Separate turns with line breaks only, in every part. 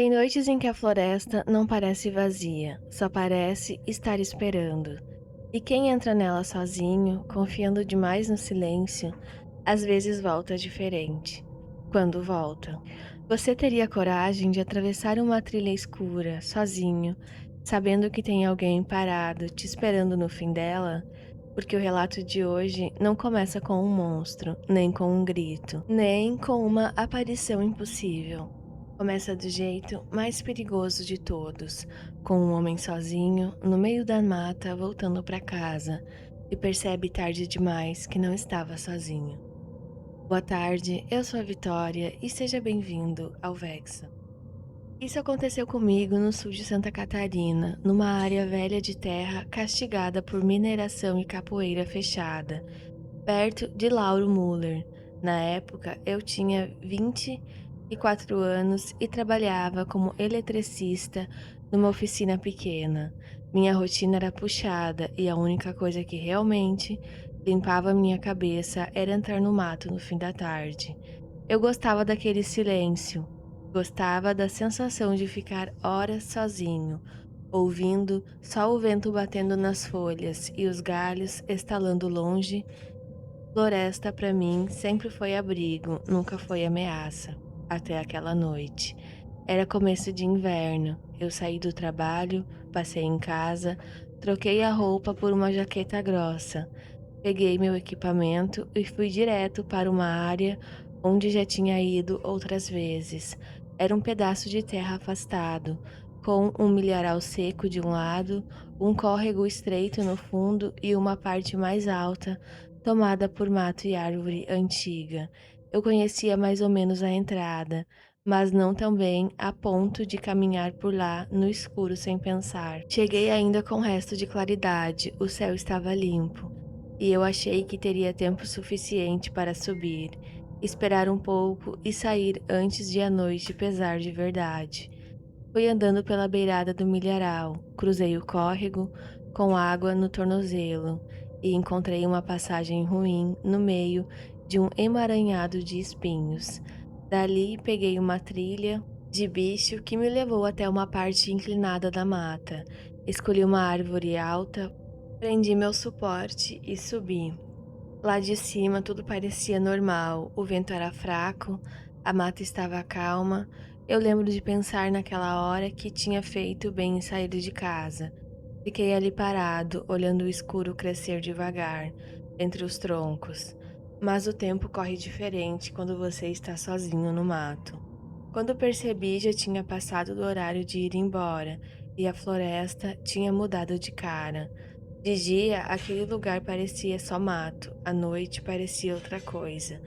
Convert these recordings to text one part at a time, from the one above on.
Tem noites em que a floresta não parece vazia, só parece estar esperando. E quem entra nela sozinho, confiando demais no silêncio, às vezes volta diferente. Quando volta, você teria coragem de atravessar uma trilha escura, sozinho, sabendo que tem alguém parado te esperando no fim dela? Porque o relato de hoje não começa com um monstro, nem com um grito, nem com uma aparição impossível. Começa do jeito mais perigoso de todos, com um homem sozinho, no meio da mata, voltando para casa, e percebe tarde demais que não estava sozinho. Boa tarde, eu sou a Vitória e seja bem-vindo ao Vexa. Isso aconteceu comigo no sul de Santa Catarina, numa área velha de terra castigada por mineração e capoeira fechada, perto de Lauro Müller. Na época, eu tinha 24 anos e trabalhava como eletricista numa oficina pequena. Minha rotina era puxada e a única coisa que realmente limpava minha cabeça era entrar no mato no fim da tarde. Eu gostava daquele silêncio, gostava da sensação de ficar horas sozinho, ouvindo só o vento batendo nas folhas e os galhos estalando longe. Floresta para mim sempre foi abrigo, nunca foi ameaça. Até aquela noite. Era começo de inverno. Eu saí do trabalho, passei em casa, troquei a roupa por uma jaqueta grossa. Peguei meu equipamento e fui direto para uma área onde já tinha ido outras vezes. Era um pedaço de terra afastado, com um milharal seco de um lado, um córrego estreito no fundo e uma parte mais alta, tomada por mato e árvore antiga. Eu conhecia mais ou menos a entrada, mas não tão bem a ponto de caminhar por lá no escuro sem pensar. Cheguei ainda com resto de claridade, o céu estava limpo e eu achei que teria tempo suficiente para subir, esperar um pouco e sair antes de a noite pesar de verdade. Fui andando pela beirada do milharal, cruzei o córrego com água no tornozelo e encontrei uma passagem ruim no meio de um emaranhado de espinhos. Dali peguei uma trilha de bicho que me levou até uma parte inclinada da mata. Escolhi uma árvore alta, prendi meu suporte e subi. Lá de cima tudo parecia normal, o vento era fraco, a mata estava calma. Eu lembro de pensar naquela hora que tinha feito bem em sair de casa. Fiquei ali parado, olhando o escuro crescer devagar, entre os troncos. Mas o tempo corre diferente quando você está sozinho no mato. Quando percebi, já tinha passado do horário de ir embora, e a floresta tinha mudado de cara. De dia, aquele lugar parecia só mato, à noite parecia outra coisa.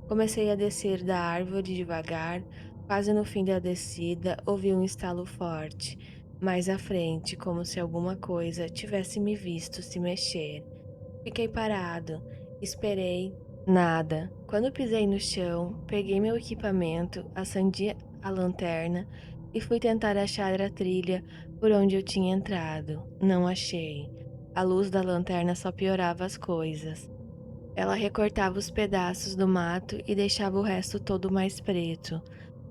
Comecei a descer da árvore devagar, quase no fim da descida, ouvi um estalo forte, mais à frente, como se alguma coisa tivesse me visto se mexer. Fiquei parado, esperei, nada. Quando pisei no chão, peguei meu equipamento, acendi a lanterna e fui tentar achar a trilha por onde eu tinha entrado. Não achei. A luz da lanterna só piorava as coisas. Ela recortava os pedaços do mato e deixava o resto todo mais preto.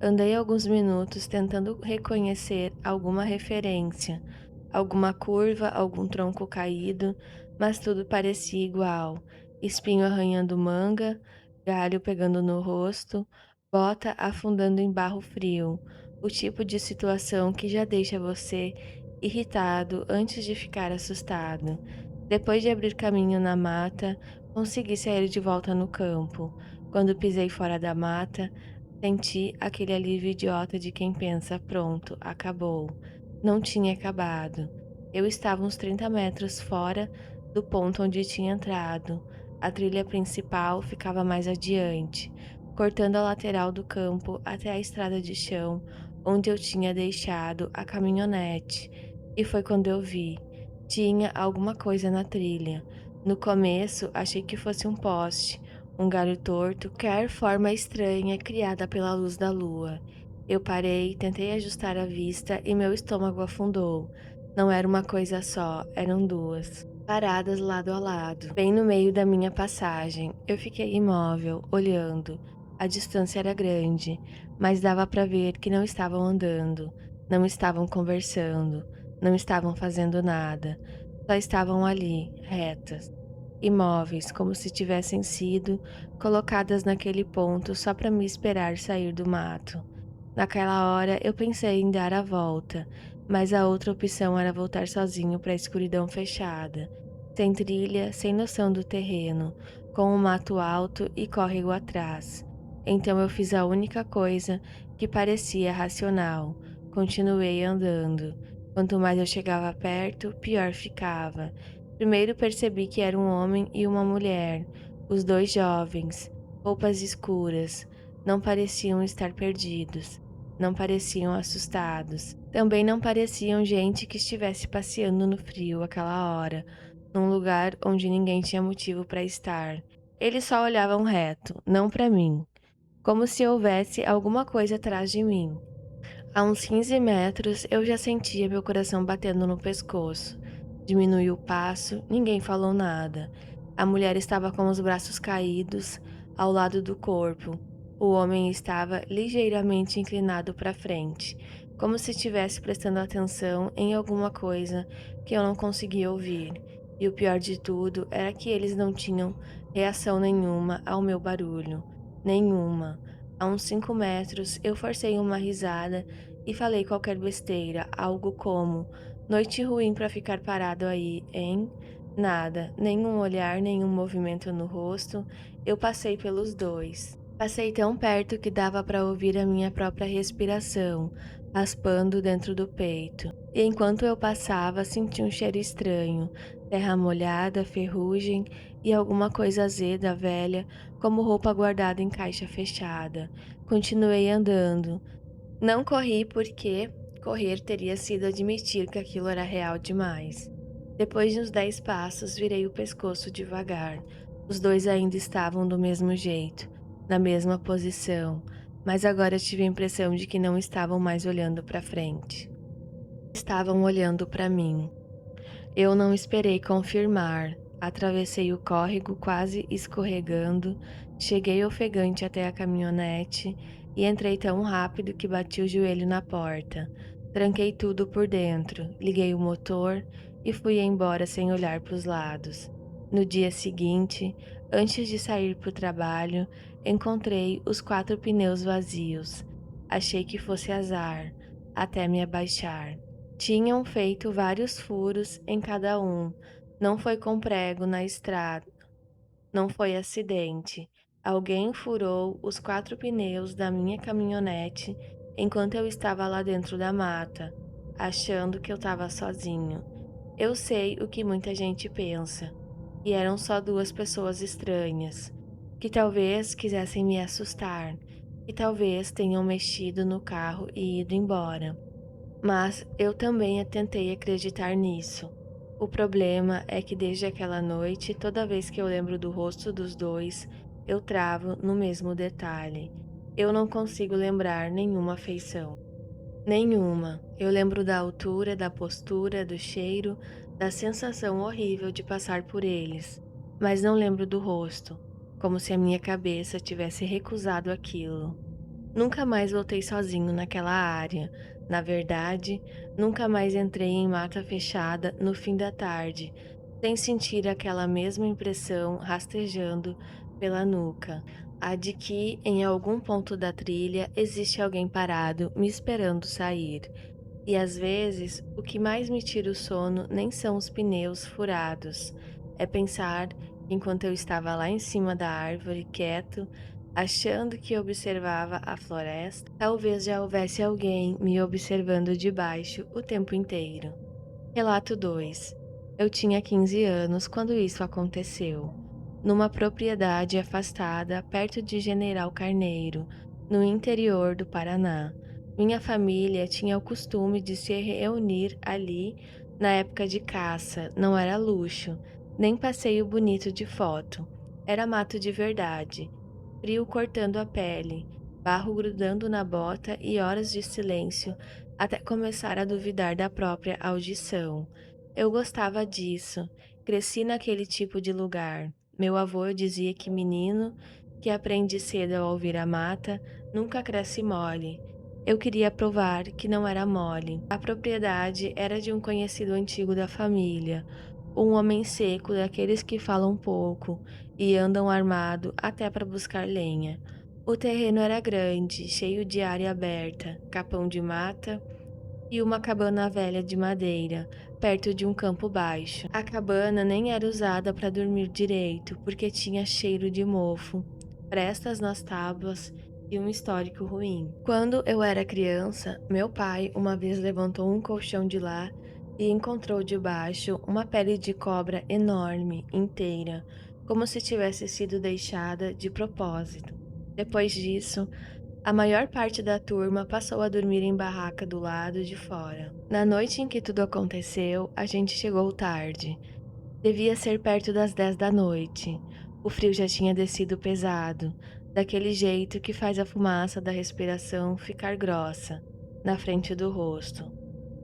Andei alguns minutos tentando reconhecer alguma referência, alguma curva, algum tronco caído, mas tudo parecia igual. Espinho arranhando manga, galho pegando no rosto, bota afundando em barro frio. O tipo de situação que já deixa você irritado antes de ficar assustado. Depois de abrir caminho na mata, consegui sair de volta no campo. Quando pisei fora da mata, senti aquele alívio idiota de quem pensa: pronto, acabou. Não tinha acabado. Eu estava uns 30 metros fora do ponto onde tinha entrado. A trilha principal ficava mais adiante, cortando a lateral do campo até a estrada de chão, onde eu tinha deixado a caminhonete. E foi quando eu vi. Tinha alguma coisa na trilha. No começo, achei que fosse um poste, um galho torto, qualquer forma estranha criada pela luz da lua. Eu parei, tentei ajustar a vista e meu estômago afundou. Não era uma coisa só, eram duas, paradas lado a lado, bem no meio da minha passagem. Eu fiquei imóvel, olhando. A distância era grande, mas dava para ver que não estavam andando, não estavam conversando, não estavam fazendo nada, só estavam ali, retas, imóveis, como se tivessem sido colocadas naquele ponto só para me esperar sair do mato. Naquela hora eu pensei em dar a volta, mas a outra opção era voltar sozinho para a escuridão fechada, sem trilha, sem noção do terreno, com o mato alto e córrego atrás. Então eu fiz a única coisa que parecia racional. Continuei andando. Quanto mais eu chegava perto, pior ficava. Primeiro percebi que era um homem e uma mulher, os dois jovens, roupas escuras. Não pareciam estar perdidos. Não pareciam assustados. Também não pareciam gente que estivesse passeando no frio aquela hora, num lugar onde ninguém tinha motivo para estar. Eles só olhavam reto, não para mim, como se houvesse alguma coisa atrás de mim. A uns 15 metros eu já sentia meu coração batendo no pescoço. Diminui o passo, ninguém falou nada. A mulher estava com os braços caídos ao lado do corpo. O homem estava ligeiramente inclinado para frente, como se estivesse prestando atenção em alguma coisa que eu não conseguia ouvir. E o pior de tudo era que eles não tinham reação nenhuma ao meu barulho. Nenhuma. A uns 5 metros eu forcei uma risada e falei qualquer besteira, algo como: noite ruim pra ficar parado aí, hein? Nada, nenhum olhar, nenhum movimento no rosto. Eu passei pelos dois. Passei tão perto que dava para ouvir a minha própria respiração, raspando dentro do peito. E enquanto eu passava, senti um cheiro estranho, terra molhada, ferrugem e alguma coisa azeda, velha, como roupa guardada em caixa fechada. Continuei andando. Não corri porque correr teria sido admitir que aquilo era real demais. Depois de uns 10 passos, virei o pescoço devagar. Os dois ainda estavam do mesmo jeito, na mesma posição, mas agora tive a impressão de que não estavam mais olhando para frente. Estavam olhando para mim. Eu não esperei confirmar. Atravessei o córrego quase escorregando, cheguei ofegante até a caminhonete e entrei tão rápido que bati o joelho na porta. Tranquei tudo por dentro, liguei o motor e fui embora sem olhar para os lados. No dia seguinte, antes de sair para o trabalho, encontrei os 4 pneus vazios. Achei que fosse azar, até me abaixar. Tinham feito vários furos em cada um. Não foi com prego na estrada, não foi acidente. Alguém furou os 4 pneus da minha caminhonete enquanto eu estava lá dentro da mata, achando que eu estava sozinho. Eu sei o que muita gente pensa, e eram só 2 pessoas estranhas, que talvez quisessem me assustar, que talvez tenham mexido no carro e ido embora. Mas eu também tentei acreditar nisso. O problema é que desde aquela noite, toda vez que eu lembro do rosto dos dois, eu travo no mesmo detalhe. Eu não consigo lembrar nenhuma feição. Nenhuma. Eu lembro da altura, da postura, do cheiro, da sensação horrível de passar por eles, mas não lembro do rosto, como se a minha cabeça tivesse recusado aquilo. Nunca mais voltei sozinho naquela área. Na verdade, nunca mais entrei em mata fechada no fim da tarde, sem sentir aquela mesma impressão rastejando pela nuca, a de que em algum ponto da trilha existe alguém parado me esperando sair. E às vezes, o que mais me tira o sono nem são os pneus furados, é pensar, enquanto eu estava lá em cima da árvore, quieto, achando que observava a floresta, talvez já houvesse alguém me observando de baixo o tempo inteiro. Relato 2. Eu tinha 15 anos quando isso aconteceu. Numa propriedade afastada, perto de General Carneiro, no interior do Paraná. Minha família tinha o costume de se reunir ali na época de caça, não era luxo, nem passeio bonito de foto. Era mato de verdade, frio cortando a pele, barro grudando na bota e horas de silêncio até começar a duvidar da própria audição. Eu gostava disso, cresci naquele tipo de lugar. Meu avô dizia que menino que aprende cedo ao ouvir a mata, nunca cresce mole. Eu queria provar que não era mole. A propriedade era de um conhecido antigo da família, um homem seco daqueles que falam pouco e andam armado até para buscar lenha. O terreno era grande, cheio de área aberta, capão de mata e uma cabana velha de madeira, perto de um campo baixo. A cabana nem era usada para dormir direito, porque tinha cheiro de mofo, frestas nas tábuas e um histórico ruim. Quando eu era criança, meu pai uma vez levantou um colchão de lá e encontrou debaixo uma pele de cobra enorme, inteira, como se tivesse sido deixada de propósito. Depois disso, a maior parte da turma passou a dormir em barraca do lado de fora. Na noite em que tudo aconteceu, a gente chegou tarde. Devia ser perto das 10 da noite. O frio já tinha descido pesado, daquele jeito que faz a fumaça da respiração ficar grossa, na frente do rosto.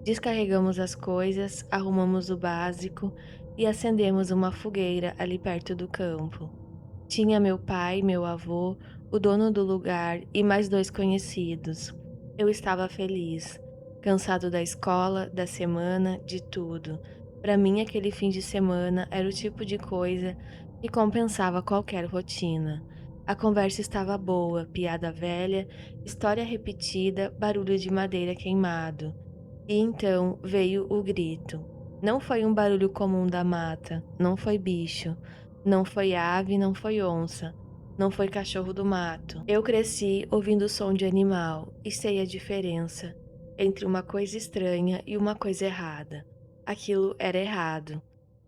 Descarregamos as coisas, arrumamos o básico e acendemos uma fogueira ali perto do campo. Tinha meu pai, meu avô, o dono do lugar e mais dois conhecidos. Eu estava feliz, cansado da escola, da semana, de tudo. Para mim, aquele fim de semana era o tipo de coisa que compensava qualquer rotina. A conversa estava boa, piada velha, história repetida, barulho de madeira queimado. E então veio o grito. Não foi um barulho comum da mata, não foi bicho, não foi ave, não foi onça, não foi cachorro do mato. Eu cresci ouvindo o som de animal e sei a diferença entre uma coisa estranha e uma coisa errada. Aquilo era errado.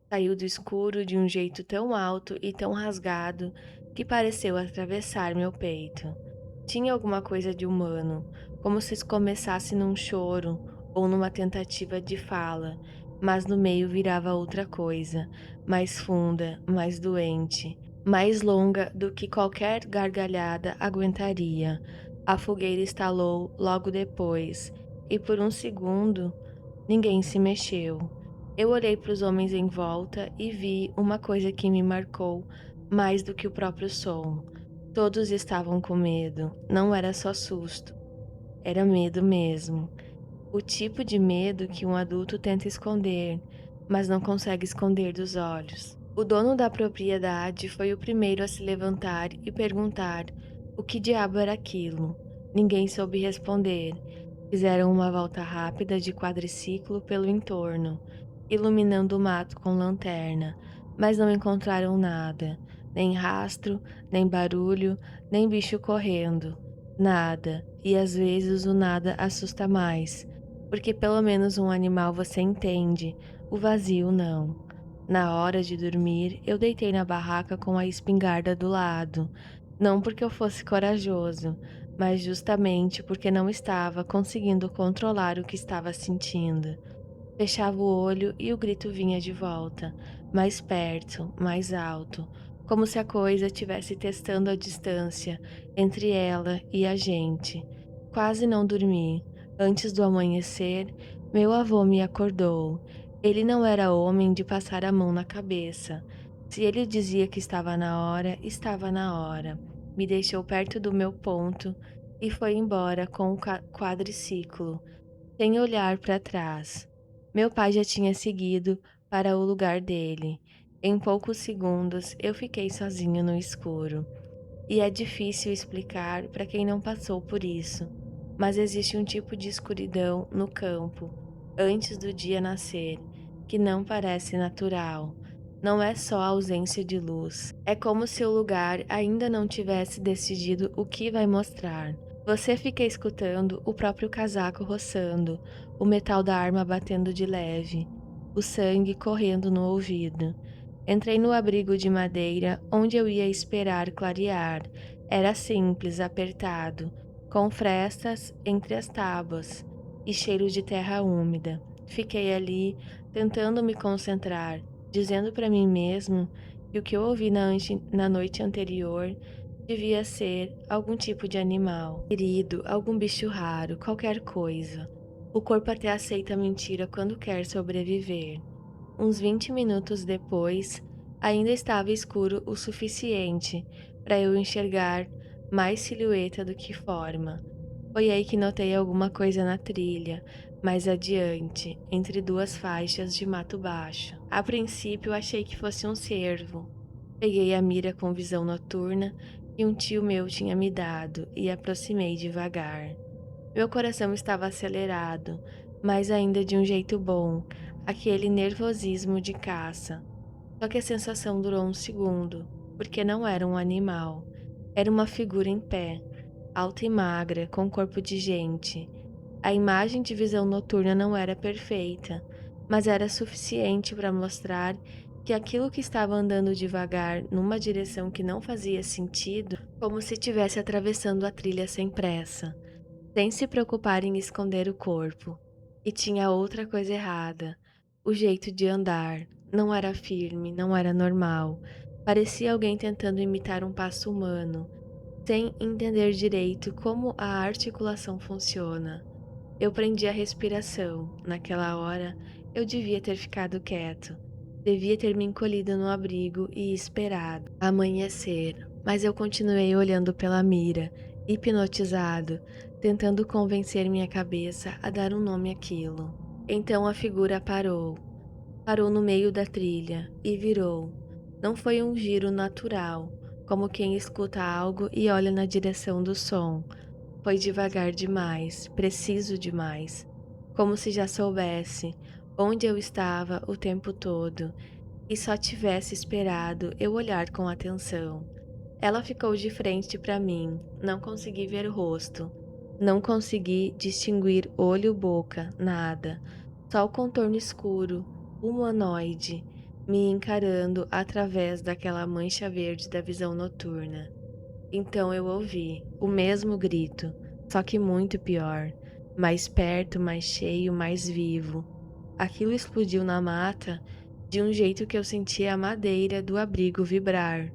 Saiu do escuro de um jeito tão alto e tão rasgado que pareceu atravessar meu peito. Tinha alguma coisa de humano, como se começasse num choro ou numa tentativa de fala, mas no meio virava outra coisa, mais funda, mais doente, mais longa do que qualquer gargalhada aguentaria. A fogueira estalou logo depois, e por um segundo ninguém se mexeu. Eu olhei para os homens em volta e vi uma coisa que me marcou mais do que o próprio som. Todos estavam com medo, não era só susto, era medo mesmo. O tipo de medo que um adulto tenta esconder, mas não consegue esconder dos olhos. O dono da propriedade foi o primeiro a se levantar e perguntar o que diabo era aquilo. Ninguém soube responder. Fizeram uma volta rápida de quadriciclo pelo entorno, iluminando o mato com lanterna, mas não encontraram nada, nem rastro, nem barulho, nem bicho correndo. Nada, e às vezes o nada assusta mais, porque pelo menos um animal você entende, o vazio não. Na hora de dormir, eu deitei na barraca com a espingarda do lado, não porque eu fosse corajoso, mas justamente porque não estava conseguindo controlar o que estava sentindo. Fechava o olho e o grito vinha de volta, mais perto, mais alto, como se a coisa estivesse testando a distância entre ela e a gente. Quase não dormi. Antes do amanhecer, meu avô me acordou. Ele não era homem de passar a mão na cabeça. Se ele dizia que estava na hora, estava na hora. Me deixou perto do meu ponto e foi embora com o quadriciclo, sem olhar para trás. Meu pai já tinha seguido para o lugar dele. Em poucos segundos eu fiquei sozinho no escuro. E é difícil explicar para quem não passou por isso, mas existe um tipo de escuridão no campo, antes do dia nascer, que não parece natural. Não é só a ausência de luz, é como se o lugar ainda não tivesse decidido o que vai mostrar. Você fica escutando o próprio casaco roçando, o metal da arma batendo de leve, o sangue correndo no ouvido. Entrei no abrigo de madeira onde eu ia esperar clarear. Era simples, apertado, com frestas entre as tábuas e cheiro de terra úmida. Fiquei ali, tentando me concentrar, dizendo para mim mesmo que o que eu ouvi na noite anterior devia ser algum tipo de animal, ferido, algum bicho raro, qualquer coisa. O corpo até aceita a mentira quando quer sobreviver. Uns 20 minutos depois, Ainda estava escuro o suficiente para eu enxergar mais silhueta do que forma. Foi aí que notei alguma coisa na trilha, mais adiante, entre duas faixas de mato baixo. A princípio, achei que fosse um cervo. Peguei a mira com visão noturna que um tio meu tinha me dado e aproximei devagar. Meu coração estava acelerado, mas ainda de um jeito bom, aquele nervosismo de caça. Só que a sensação durou um segundo, porque não era um animal. Era uma figura em pé, alta e magra, com corpo de gente. A imagem de visão noturna não era perfeita, mas era suficiente para mostrar que aquilo que estava andando devagar numa direção que não fazia sentido, como se estivesse atravessando a trilha sem pressa, sem se preocupar em esconder o corpo. E tinha outra coisa errada. O jeito de andar não era firme, não era normal. Parecia alguém tentando imitar um passo humano, sem entender direito como a articulação funciona. Eu prendi a respiração. Naquela hora, eu devia ter ficado quieto. Devia ter me encolhido no abrigo e esperado amanhecer. Mas eu continuei olhando pela mira, hipnotizado, tentando convencer minha cabeça a dar um nome àquilo. Então a figura parou. Parou no meio da trilha e virou. Não foi um giro natural, como quem escuta algo e olha na direção do som. Foi devagar demais, preciso demais, como se já soubesse onde eu estava o tempo todo e só tivesse esperado eu olhar com atenção. Ela ficou de frente para mim, não consegui ver o rosto, não consegui distinguir olho, boca, nada, só o contorno escuro, humanoide, me encarando através daquela mancha verde da visão noturna. Então eu ouvi o mesmo grito, só que muito pior, mais perto, mais cheio, mais vivo. Aquilo explodiu na mata de um jeito que eu sentia a madeira do abrigo vibrar.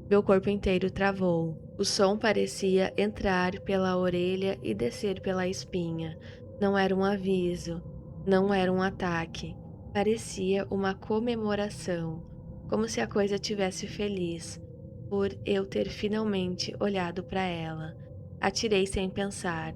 Meu corpo inteiro travou. O som parecia entrar pela orelha e descer pela espinha. Não era um aviso, não era um ataque. Parecia uma comemoração, como se a coisa tivesse feliz por eu ter finalmente olhado para ela. Atirei sem pensar.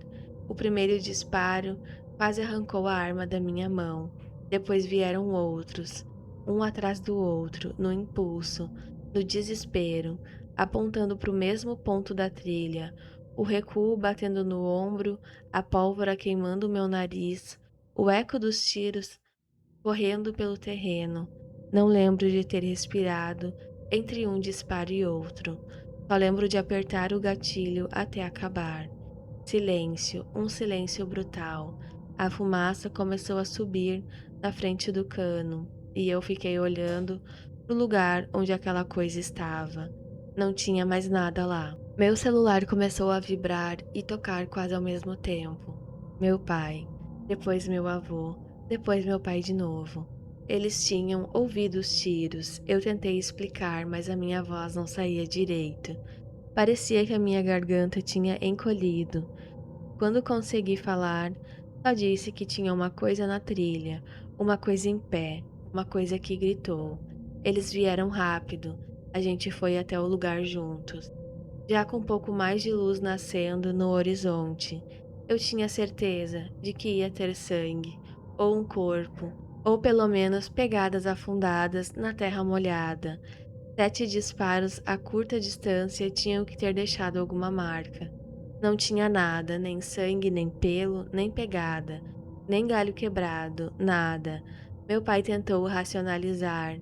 O primeiro disparo quase arrancou a arma da minha mão. Depois vieram outros, um atrás do outro, no impulso, no desespero, apontando para o mesmo ponto da trilha. O recuo batendo no ombro, a pólvora queimando meu nariz, o eco dos tiros correndo pelo terreno. Não lembro de ter respirado entre um disparo e outro. Só lembro de apertar o gatilho até acabar. Silêncio, um silêncio brutal. A fumaça começou a subir na frente do cano e eu fiquei olhando pro lugar onde aquela coisa estava. Não tinha mais nada lá. Meu celular começou a vibrar e tocar quase ao mesmo tempo. Meu pai, depois meu avô, depois meu pai de novo. Eles tinham ouvido os tiros. Eu tentei explicar, mas a minha voz não saía direito. Parecia que a minha garganta tinha encolhido. Quando consegui falar, só disse que tinha uma coisa na trilha, uma coisa em pé, uma coisa que gritou. Eles vieram rápido. A gente foi até o lugar juntos, já com um pouco mais de luz nascendo no horizonte. Eu tinha certeza de que ia ter sangue, ou um corpo, ou pelo menos pegadas afundadas na terra molhada. 7 disparos a curta distância tinham que ter deixado alguma marca. Não tinha nada, nem sangue, nem pelo, nem pegada, nem galho quebrado, nada. Meu pai tentou racionalizar.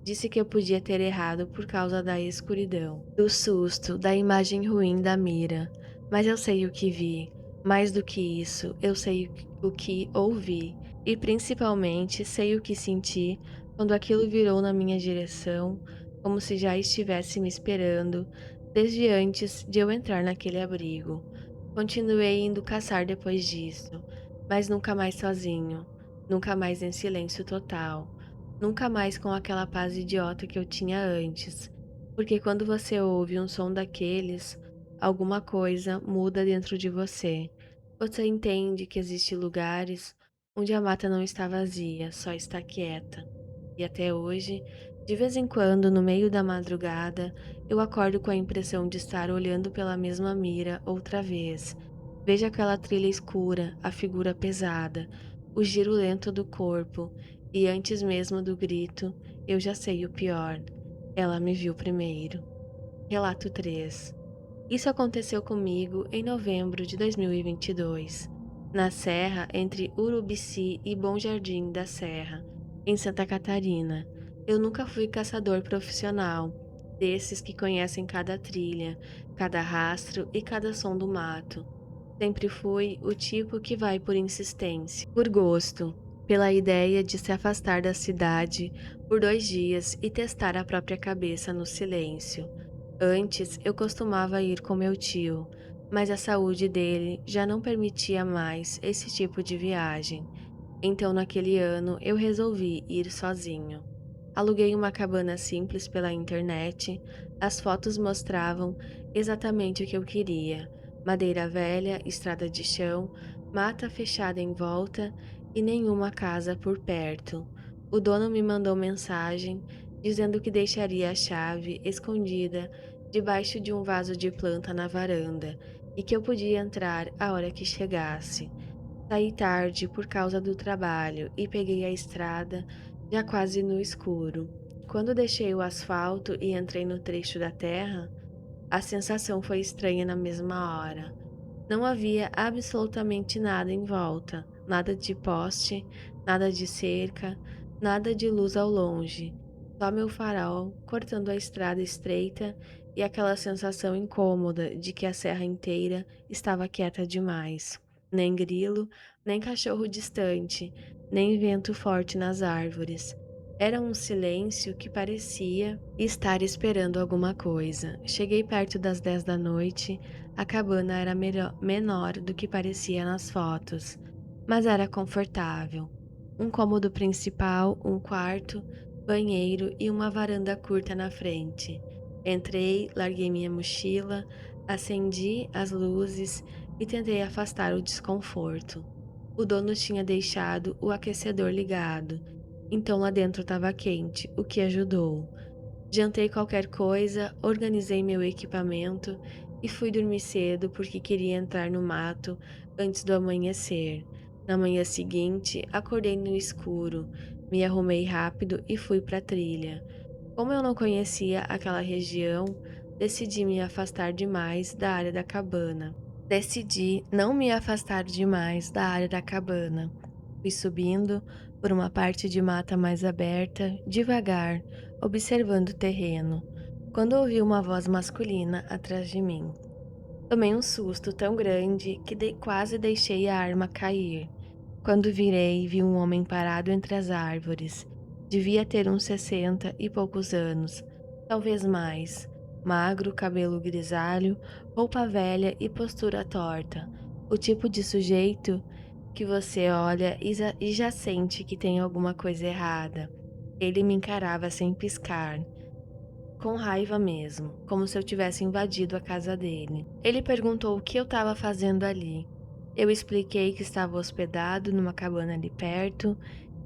Disse que eu podia ter errado por causa da escuridão, do susto, da imagem ruim da mira. Mas eu sei o que vi. Mais do que isso, eu sei o que ouvi. E principalmente sei o que senti quando aquilo virou na minha direção, como se já estivesse me esperando desde antes de eu entrar naquele abrigo. Continuei indo caçar depois disso, mas nunca mais sozinho, nunca mais em silêncio total, nunca mais com aquela paz idiota que eu tinha antes, porque quando você ouve um som daqueles, alguma coisa muda dentro de você. Você entende que existem lugares onde a mata não está vazia, só está quieta. E até hoje, De vez em quando, no meio da madrugada, eu acordo com a impressão de estar olhando pela mesma mira outra vez. Vejo aquela trilha escura, a figura pesada, o giro lento do corpo, e antes mesmo do grito, eu já sei o pior. Ela me viu primeiro. Relato 3. Isso aconteceu comigo em novembro de 2022, na serra entre Urubici e Bom Jardim da Serra, em Santa Catarina. Eu nunca fui caçador profissional, desses que conhecem cada trilha, cada rastro e cada som do mato. Sempre fui o tipo que vai por insistência, por gosto, pela ideia de se afastar da cidade por 2 dias e testar a própria cabeça no silêncio. Antes eu costumava ir com meu tio, mas a saúde dele já não permitia mais esse tipo de viagem. Então, naquele ano, eu resolvi ir sozinho. Aluguei uma cabana simples pela internet. As fotos mostravam exatamente o que eu queria: madeira velha, estrada de chão, mata fechada em volta e nenhuma casa por perto. O dono me mandou mensagem dizendo que deixaria a chave escondida debaixo de um vaso de planta na varanda e que eu podia entrar a hora que chegasse. Saí tarde por causa do trabalho e peguei a estrada já quase no escuro. Quando deixei o asfalto e entrei no trecho da terra, a sensação foi estranha na mesma hora. Não havia absolutamente nada em volta, nada de poste, nada de cerca, nada de luz ao longe. Só meu farol cortando a estrada estreita e aquela sensação incômoda de que a serra inteira estava quieta demais. Nem grilo, nem cachorro distante, nem vento forte nas árvores. Era um silêncio que parecia estar esperando alguma coisa. Cheguei perto das 10 da noite. A cabana era menor do que parecia nas fotos, mas era confortável. Um cômodo principal, um quarto, banheiro e uma varanda curta na frente. Entrei, larguei minha mochila, acendi as luzes e tentei afastar o desconforto. O dono tinha deixado o aquecedor ligado, então lá dentro estava quente, o que ajudou. Jantei qualquer coisa, organizei meu equipamento e fui dormir cedo porque queria entrar no mato antes do amanhecer. Na manhã seguinte, acordei no escuro, me arrumei rápido e fui para a trilha. Como eu não conhecia aquela região, decidi me afastar demais da área da cabana. Decidi não me afastar demais da área da cabana. Fui subindo por uma parte de mata mais aberta, devagar, observando o terreno, quando ouvi uma voz masculina atrás de mim. Tomei um susto tão grande que quase deixei a arma cair. Quando virei, vi um homem parado entre as árvores. Devia ter uns 60 e poucos anos, talvez mais. Magro, cabelo grisalho, roupa velha e postura torta. O tipo de sujeito que você olha e já sente que tem alguma coisa errada. Ele me encarava sem piscar, com raiva mesmo, como se eu tivesse invadido a casa dele. Ele perguntou o que eu estava fazendo ali. Eu expliquei que estava hospedado numa cabana ali perto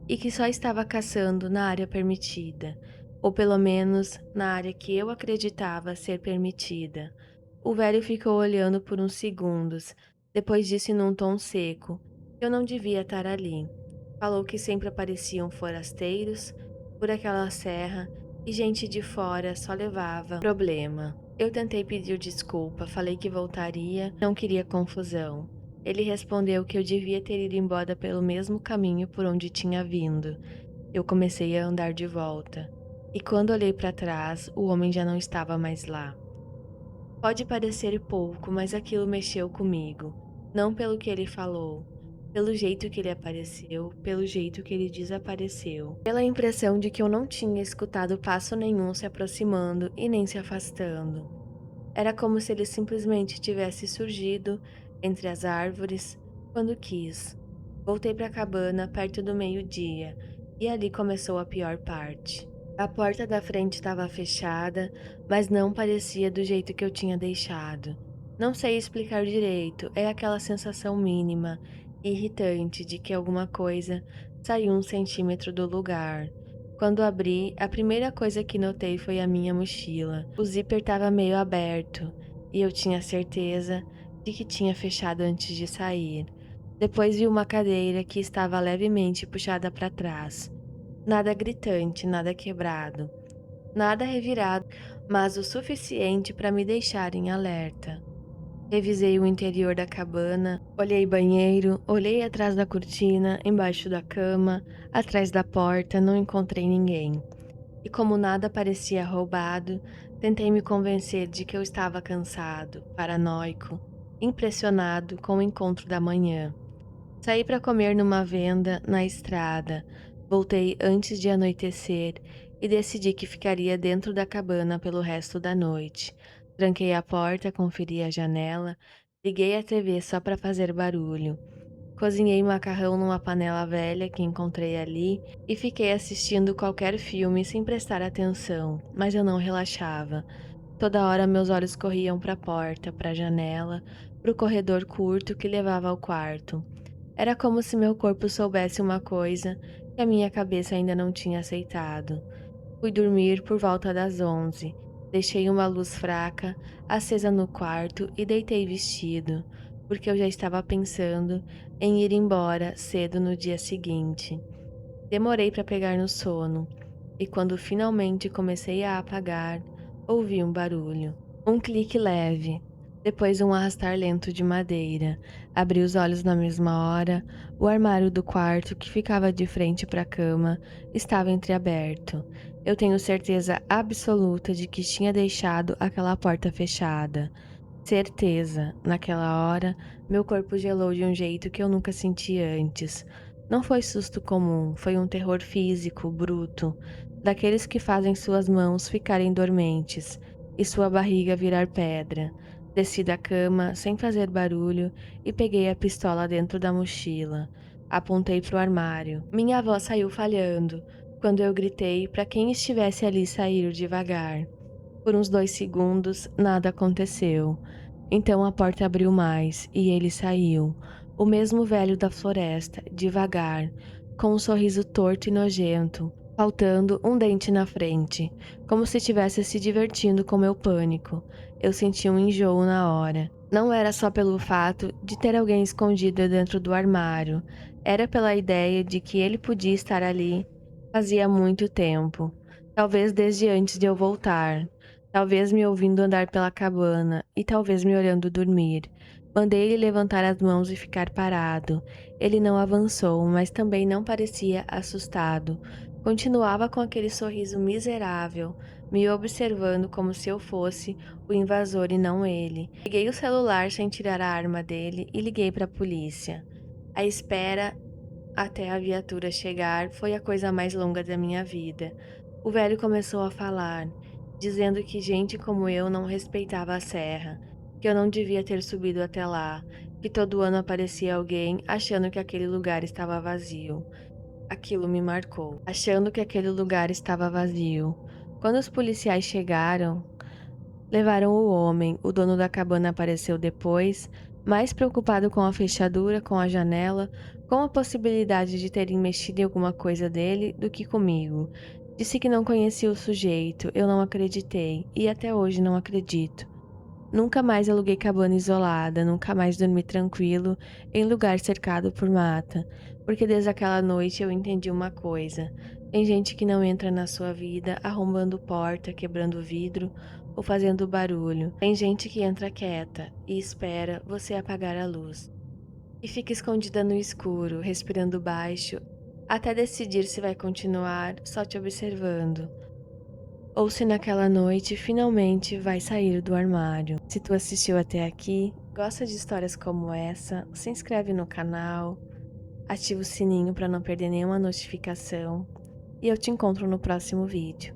e que só estava caçando na área permitida, ou pelo menos na área que eu acreditava ser permitida. O velho ficou olhando por uns segundos, depois disse num tom seco que eu não devia estar ali. Falou que sempre apareciam forasteiros por aquela serra e gente de fora só levava problema. Eu tentei pedir desculpa, falei que voltaria, não queria confusão. Ele respondeu que eu devia ter ido embora pelo mesmo caminho por onde tinha vindo. Eu comecei a andar de volta, e quando olhei para trás, o homem já não estava mais lá. Pode parecer pouco, mas aquilo mexeu comigo. Não pelo que ele falou, pelo jeito que ele apareceu, pelo jeito que ele desapareceu, pela impressão de que eu não tinha escutado passo nenhum se aproximando e nem se afastando. Era como se ele simplesmente tivesse surgido entre as árvores quando quis. Voltei para a cabana perto do meio-dia e ali começou a pior parte. A porta da frente estava fechada, mas não parecia do jeito que eu tinha deixado. Não sei explicar direito, é aquela sensação mínima e irritante de que alguma coisa saiu 1 centímetro do lugar. Quando abri, a primeira coisa que notei foi a minha mochila. O zíper estava meio aberto e eu tinha certeza de que tinha fechado antes de sair. Depois vi uma cadeira que estava levemente puxada para trás. Nada gritante, nada quebrado, nada revirado, mas o suficiente para me deixar em alerta. Revisei o interior da cabana, olhei banheiro, olhei atrás da cortina, embaixo da cama, atrás da porta, não encontrei ninguém. E como nada parecia roubado, tentei me convencer de que eu estava cansado, paranoico, impressionado com o encontro da manhã. Saí para comer numa venda na estrada, voltei antes de anoitecer e decidi que ficaria dentro da cabana pelo resto da noite. Tranquei a porta, conferi a janela, liguei a TV só para fazer barulho. Cozinhei macarrão numa panela velha que encontrei ali e fiquei assistindo qualquer filme sem prestar atenção, mas eu não relaxava. Toda hora meus olhos corriam para a porta, para a janela, para o corredor curto que levava ao quarto. Era como se meu corpo soubesse uma coisa que a minha cabeça ainda não tinha aceitado. Fui dormir por volta das 11. Deixei uma luz fraca acesa no quarto e deitei vestido, porque eu já estava pensando em ir embora cedo no dia seguinte. Demorei para pegar no sono, e quando finalmente comecei a apagar, ouvi um barulho. Um clique leve, depois um arrastar lento de madeira. Abri os olhos na mesma hora. O armário do quarto, que ficava de frente para a cama, estava entreaberto. Eu tenho certeza absoluta de que tinha deixado aquela porta fechada. Certeza, naquela hora, meu corpo gelou de um jeito que eu nunca senti antes. Não foi susto comum, foi um terror físico, bruto, daqueles que fazem suas mãos ficarem dormentes e sua barriga virar pedra. Desci da cama, sem fazer barulho, e peguei a pistola dentro da mochila. Apontei para o armário. Minha avó saiu falhando, quando eu gritei para quem estivesse ali sair devagar. Por uns 2 segundos, nada aconteceu. Então a porta abriu mais e ele saiu. O mesmo velho da floresta, devagar, com um sorriso torto e nojento, faltando um dente na frente, como se estivesse se divertindo com meu pânico. Eu senti um enjoo na hora. Não era só pelo fato de ter alguém escondido dentro do armário, era pela ideia de que ele podia estar ali fazia muito tempo, talvez desde antes de eu voltar. Talvez me ouvindo andar pela cabana e talvez me olhando dormir. Mandei ele levantar as mãos e ficar parado. Ele não avançou, mas também não parecia assustado. Continuava com aquele sorriso miserável, me observando como se eu fosse o invasor e não ele. Peguei o celular sem tirar a arma dele e liguei para a polícia. A espera até a viatura chegar foi a coisa mais longa da minha vida. O velho começou a falar, dizendo que gente como eu não respeitava a serra, que eu não devia ter subido até lá, que todo ano aparecia alguém achando que aquele lugar estava vazio. Aquilo me marcou, achando que aquele lugar estava vazio. Quando os policiais chegaram, levaram o homem. O dono da cabana apareceu depois, mais preocupado com a fechadura, com a janela, com a possibilidade de terem mexido em alguma coisa dele do que comigo. Disse que não conhecia o sujeito, eu não acreditei, e até hoje não acredito. Nunca mais aluguei cabana isolada, nunca mais dormi tranquilo em lugar cercado por mata, porque desde aquela noite eu entendi uma coisa: tem gente que não entra na sua vida arrombando porta, quebrando vidro ou fazendo barulho. Tem gente que entra quieta e espera você apagar a luz. E fica escondida no escuro, respirando baixo, até decidir se vai continuar só te observando ou se naquela noite finalmente vai sair do armário. Se tu assistiu até aqui, gosta de histórias como essa, se inscreve no canal, ativa o sininho para não perder nenhuma notificação e eu te encontro no próximo vídeo.